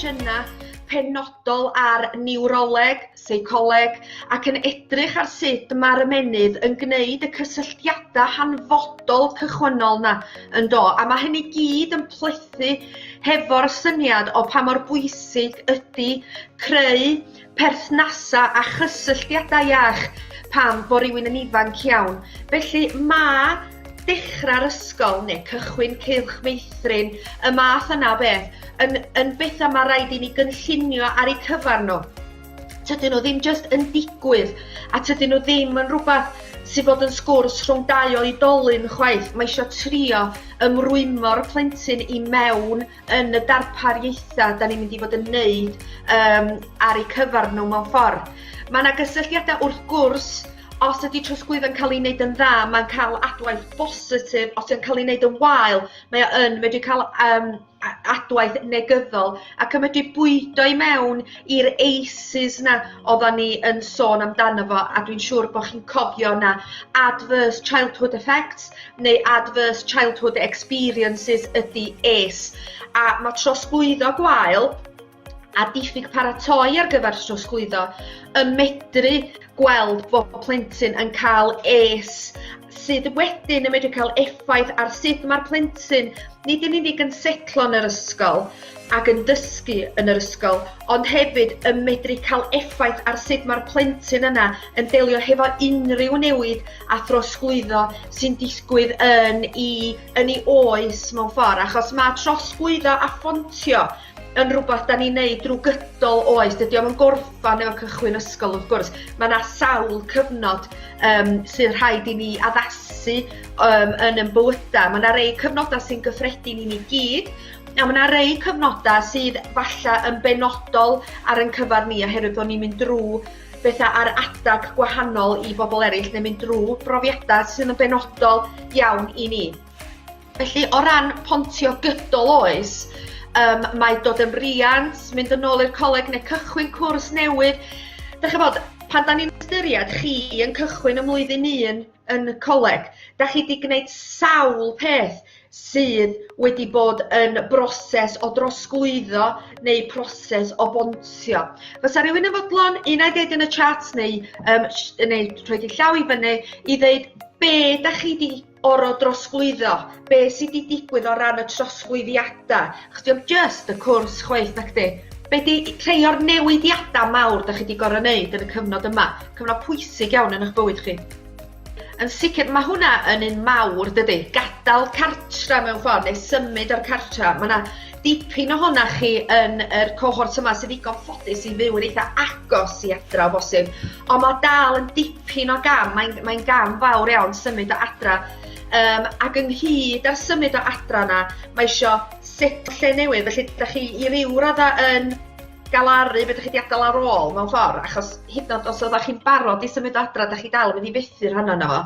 sesiynnau penodol ar niwroleg, seicoleg, ac yn edrych ar sut mae'r ymennydd yn gwneud y cysylltiadau hanfodol cychwynnol na yn do. A mae hynny gyd yn plethu hefo'r syniad o pa mor bwysig ydy creu perthnasau a chysylltiadau iach pan fo rywun yn ifanc iawn. Felly mae dechrau'r ysgol neu cychwyn cylch meithrin y math yna o beth yn bethau mae rhaid i ni gynllunio ar eu cyfar nhw. Tydyn nhw ddim just yn digwydd a tydyn nhw ddim yn rhywbeth sydd fod yn sgwrs rhwng dau oedolyn chwaith. Mae eisiau trio ymrwymo'r plentyn i mewn yn y darpariaethau da ni'n mynd i fod yn neud ar eu cyfar nhw mewn ffordd. Mae yna gysylltiadau wrth gwrs. Os ydy trosglwyddo'n cael ei wneud yn dda, mae'n cael adwaith positif. Os ydy'n cael ei wneud yn wael, mae'n medru cael adwaith negyddol ac yn medru bwydo i mewn i'r ACEs na oedden ni yn sôn amdano fo, a dwi'n siŵr bod chi'n cofio na adverse childhood effects neu adverse childhood experiences ydy ACE. A mae trosglwyddo gwael a diffyg paratoi ar gyfer trosglwyddo yn medru gweld bod plentyn yn cael ACE sydd wedyn yn medru cael effaith ar sut mae'r plentyn nid yn unig yn setlo yn yr ysgol ac yn dysgu yn yr ysgol, ond hefyd yn medru cael effaith ar sut mae'r plentyn yna yn delio hefo unrhyw newid a throsglwyddo sy'n disgwydd yn ei oes mewn ffordd, achos mae trosglwyddo a ffontio yn rhywbeth da ni'n neud drwy gydol oes. Dydy o'n gorffan efo cychwyn ysgol, wrth gwrs. Mae yna sawl cyfnod sydd rhaid i ni addasu yn ein bywydau. Mae yna rei cyfnodau sy'n gyffredin i ni gyd, a mae yna rei cyfnodau sydd falle yn benodol ar ein cyfar ni, oherwydd bod ni'n mynd drwy bethau ar adag gwahanol i bobl eraill, neu mynd drwy brofiadau sydd yn benodol iawn i ni. Felly, o ran pontio gydol oes, mae dod yn riant, mynd yn ôl i'r coleg neu cychwyn cwrs newydd. Dach chi'n bod, pan da ni'n ystyried chi yn cychwyn y mlwyddyn 1 yn y coleg, da chi wedi gwneud sawl peth sydd wedi bod yn broses o drosglwyddo neu proses o bontio. Fysa rhywun yn fodlon, unai deud yn y chat neu rhoi di llaw i fyny i ddeud be da chi wedi oro drosglwyddo, be sydd wedi digwydd o ran y trosglwyddiadau. Chos diolch just y cwrs chwaith na chdi. Be di rhai o'r newidiadau mawr da chi wedi gorau wneud yn y cyfnod yma? Cyfnod pwysig iawn yn eich bywyd chi. Yn sicr, mae hwnna yn un mawr, dydy. Gadael cartra mewn ffordd, neu symud o'r cartra. Mae yna dipyn o hwnna chi yn yr cohort yma sydd ddigon ffodus i fyw yn eitha agos i adra o bosib. Ond mae dal yn dipyn o gam, mae'n gam fawr iawn symud o adra. Ac ynghyd ar symud o adra yna, mae eisiau set lle newydd, felly ydych chi i ryw radda yn galaru beth ydych chi wedi adael ar ôl mewn ffordd, achos hyd yn oed os oeddech chi'n barod i symud o adra, ydych chi dal yn mynd i fethu'r hynny yno fo.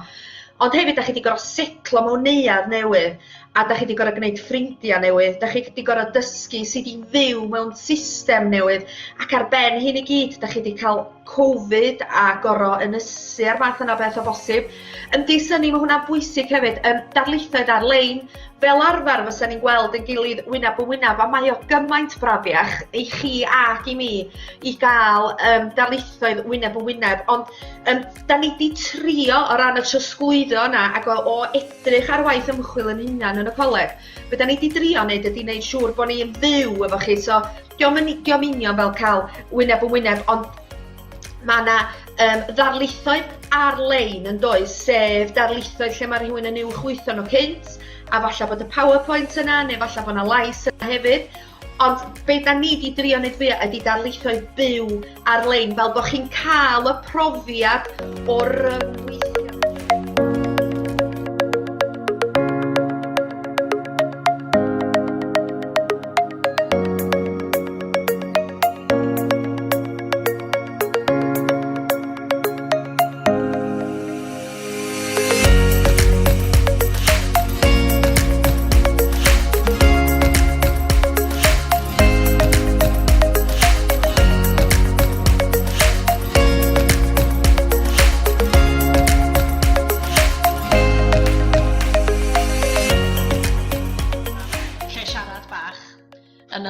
Ond hefyd, ydych chi wedi gorfod setlo mewn neuadd newydd, a ydych chi wedi gorfod gwneud ffrindiau newydd, ydych chi wedi gorfod dysgu sydd i fyw mewn system newydd, ac ar ben hyn i gyd, ydych chi wedi cael Covid a gorfod ynysu'r math yna beth o bosib. Yn disynnu, mae hwnna'n bwysig hefyd, darlithoedd ar-lein, fel arfer fysa ni'n gweld yn gilydd wyneb yn wyneb, a mae o gymaint brafiach i chi ac i mi i gael darlithoedd wyneb yn wyneb, ond da ni wedi trio o ran y trosglwyddo yna ac o edrych ar waith ymchwil yn unan yn y coleg. Be da ni wedi trio wneud ydy wneud siŵr bod ni'n fyw efo chi, so diom union fel cael wyneb yn wyneb, ond mae yna ddarlithoedd ar-lein yn does, sef darlithoedd lle mae rhywun yn i'w chwytho nhw cynt, a falle bod y PowerPoint yna, neu falle bod yna lais yna hefyd. Ond be da ni wedi drio wneud fi ydy darlithoedd byw ar-lein, fel bod chi'n cael y profiad o'r weithio.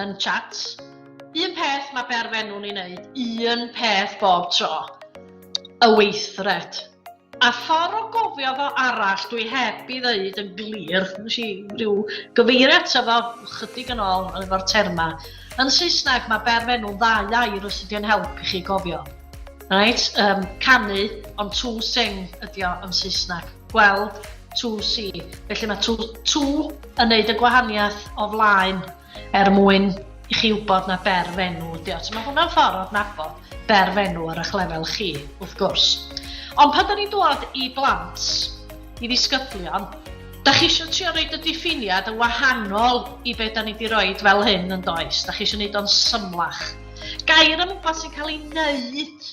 Yn chat, Un peth mae berfenw'n ei wneud, un peth bob tro, y weithred. A ffordd o gofio fo arall, dwi heb i ddeud yn glir, nes i ryw gyfeirio eto fo chydig yn ôl efo'r terma. Yn Saesneg mae berfenw'n ddau air os ydy'n helpu chi gofio. Right? Canu, ond to sing ydi o yn Saesneg. Gweld, to see. Felly mae to yn neud y gwahaniaeth o flaen mwyn i chi wybod na berfenw ydi o. Mae hwnna'n ffordd o adnabod berfenw ar eich lefel chi, wrth gwrs. Ond pan da ni'n dod i blant, i ddisgyblion, da chi eisiau trio roed y diffiniad yn wahanol i beth da ni wedi roed fel hyn yn does. Da chi eisiau gwneud o'n symlach. Gair am wbeth sy'n cael ei wneud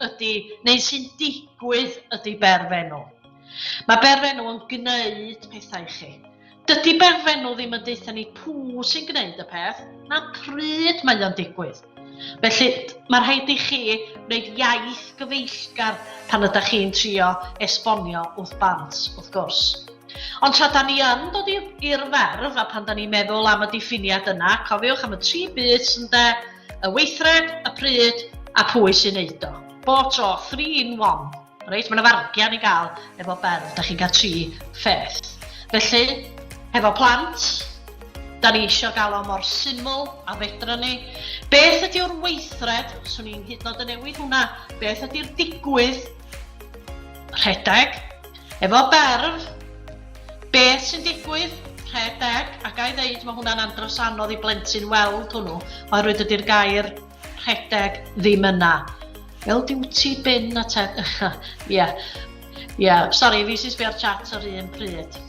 ydy, neu sy'n digwydd ydy berfenw. Mae berfenw yn gwneud pethau i chi. Dydy berfenw ddim yn deitha ni pw sy'n gwneud y peth, na pryd mae o'n digwydd. Felly, mae rhaid i chi wneud iaith gyfeillgar pan ydych chi'n trio esbonio wrth bant, wrth gwrs. Ond tra da ni yn dod i'r ferf, a pan da ni'n meddwl am y diffiniad yna, cofiwch am y 3 bits ynde, y weithred, y pryd, a pwy sy'n neud o. Bob tro, 3 in 1. Reit, mae yna fargian i gael efo berf, da chi'n cael 3 pheth. Felly, efo plant, da ni eisiau gael o mor syml a fedra ni. Beth ydy'r weithred? Swn i'n hyd yn oed yn newid hwnna. Beth ydy'r digwydd? Rhedeg. Efo berf, beth sy'n digwydd? Rhedeg. A gai ddeud mae hwnna'n andros anodd i blentyn weld hwnnw, oherwydd ydy'r gair rhedeg ddim yna. Fel duty bin a te... Ie, sori, fi sy'n sbio'r chat ar un pryd.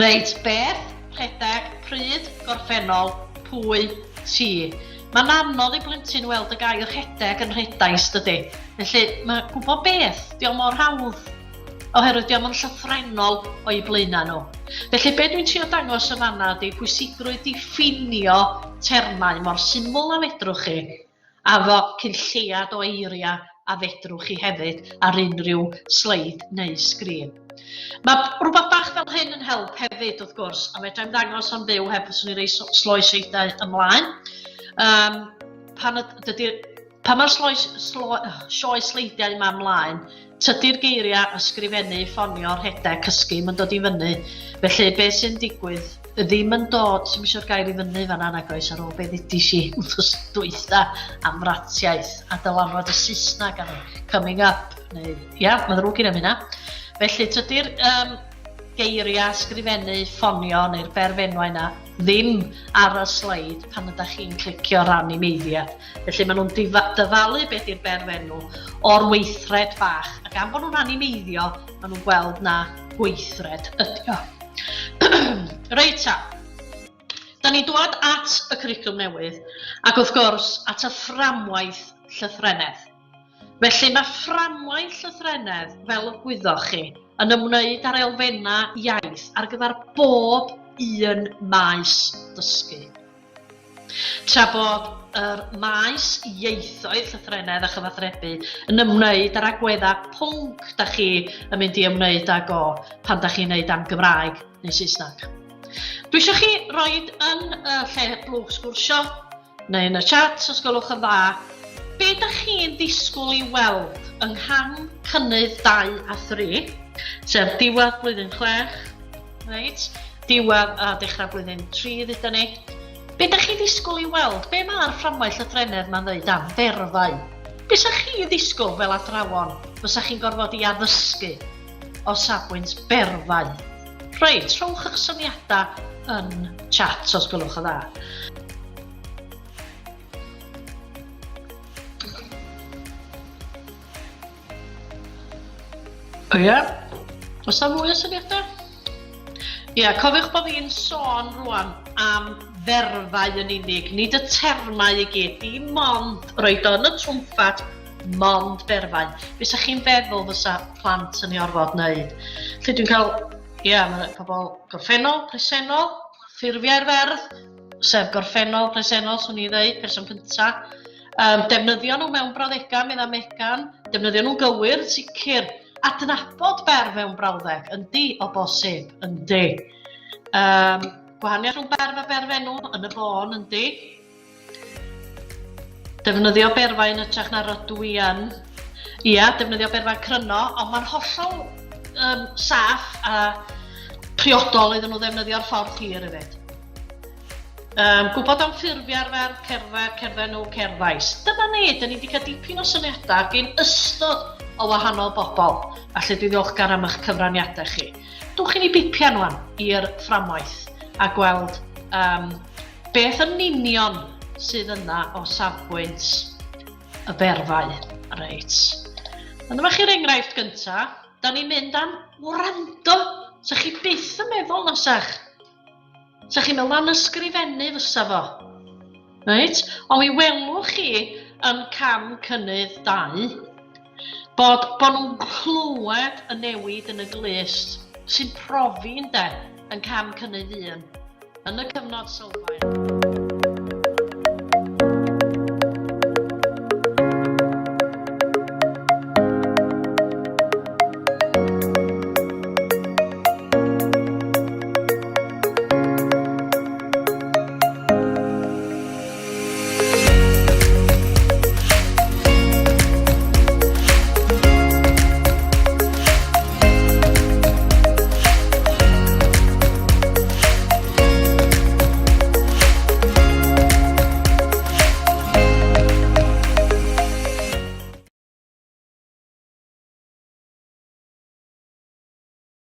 Reit, beth? Rhedeg, pryd, gorffennol, pwy, ti. Mae'n anodd i blentyn weld y gair rhedeg yn rhedais, dydy. Felly, mae gwybod beth, diolch mor hawdd, oherwydd diolch yn llythrenol o'i blaenau nhw. Felly, be dwi'n trio dangos y fanna ydy pwysigrwydd diffinio termau mor syml a fedrwch chi, a fo cynlleiad o eiriau a fedrwch chi hefyd ar unrhyw sleid neu sgrin. Mae rhywbeth bach fel hyn yn help hefyd, wrth gwrs, a medra i'n dangos o'n fyw heb os ni'n rhoi sloesiadau ymlaen. Pan mae'r sioe sleidiau yma ymlaen, tydi'r geiriau ysgrifennu, ffonio, rhedeg, cysgu, mae'n dod i fyny. Felly, beth sy'n digwydd, ddim yn dod, sy'n eisiau'r gair i fyny fan nag oes ar ôl beth ddys i wrthos dwytha am ratiaeth a dylanwad y Saesneg ar coming up. Mae'n ddrwg i'n am hynna. Felly, tydi'r geiriau ysgrifennu, ffonio neu'r berfenwau yna ddim ar y sleid pan ydych chi'n clicio rannu meiddiad. Felly maen nhw'n dyfalu beth i'r berfenw o'r weithred bach. Ac am bod nhw'n rannu meiddio, maen nhw'n gweld na gweithred ydi o. Reit ta, da ni dod at y cwricwlwm newydd ac wrth gwrs at y fframwaith llythrennedd. Felly mae fframwaith llythrennedd fel y gwyddoch chi yn ymwneud â'r elfennau iaith ar gyfer bob un maes dysgu. Tra bod yr maes ieithoedd llythrennedd a chyfathrebu yn ymwneud â'r agweddau pwnc da chi yn mynd i ymwneud ag o pan da chi'n wneud am Gymraeg neu Saesneg. Dwi eisiau chi roed yn y lle blwch sgwrsio neu yn y chat os gwelwch yn dda be ydych chi'n disgwyl i weld yng ngham cynnydd 2 a 3 sef diwedd blwyddyn 6, right? Diwedd a dechrau blwyddyn 3 ddydyn ni. Be ydych chi'n disgwyl i weld? Be mae'r fframwaith llythrennedd ma'n dweud am ferfau? Be ydych chi'n disgwyl fel athrawon fysa chi'n gorfod i addysgu o safbwynt berfau? Reit, rhowch eich syniadau yn chat os gwelwch yn dda. Ie, oes da mwy o syniadau? Ie, cofiwch bod fi'n sôn rwan am ferfau yn unig, nid y termau i gyd, dim ond roed o'n y twmffat, mond berfau. Fysa chi'n feddwl fysa plant yn ei orfod wneud. Lle dwi'n cael, ie, mae pobl gorffennol, presennol, ffurfiau'r ferf, sef gorffennol, presennol, swn i ddweud, person cyntaf. Defnyddio nhw mewn brawddegau, meddwl megan, defnyddio nhw'n gywir, sicr. Adnabod berf mewn brawddeg, yndi o bosib, yndi. Gwahaniaeth rhwng berf a berfenw yn y bon, yndi. Defnyddio berfau yn ytrach na rydw i yn. Ia, defnyddio berfau cryno, ond mae'n hollol saff a priodol iddyn nhw ddefnyddio'r ffordd hir hefyd. Gwybod am ffurfiau arfer, cerdded nhw, cerddais. Dyna ni, dyn ni wedi cael dipyn o syniadau gen ystod o wahanol bobl. Allu dwi ddiolchgar am eich cyfraniadau chi. Dwch i ni bipio nhw'n i'r fframwaith a gweld beth yn union sydd yna o safbwynt y berfau. Reit. Dyma chi'r enghraifft gyntaf. Da ni'n mynd am wrando. Sa chi byth yn meddwl nesach. Sa chi'n meddwl am ysgrifennu fysa fo. Reit? Ond mi welwch chi yn cam cynnydd 2 bod nhw'n clywed y newid yn y glust sy'n profi yn cam cynnydd 1 yn y cyfnod sylfaen.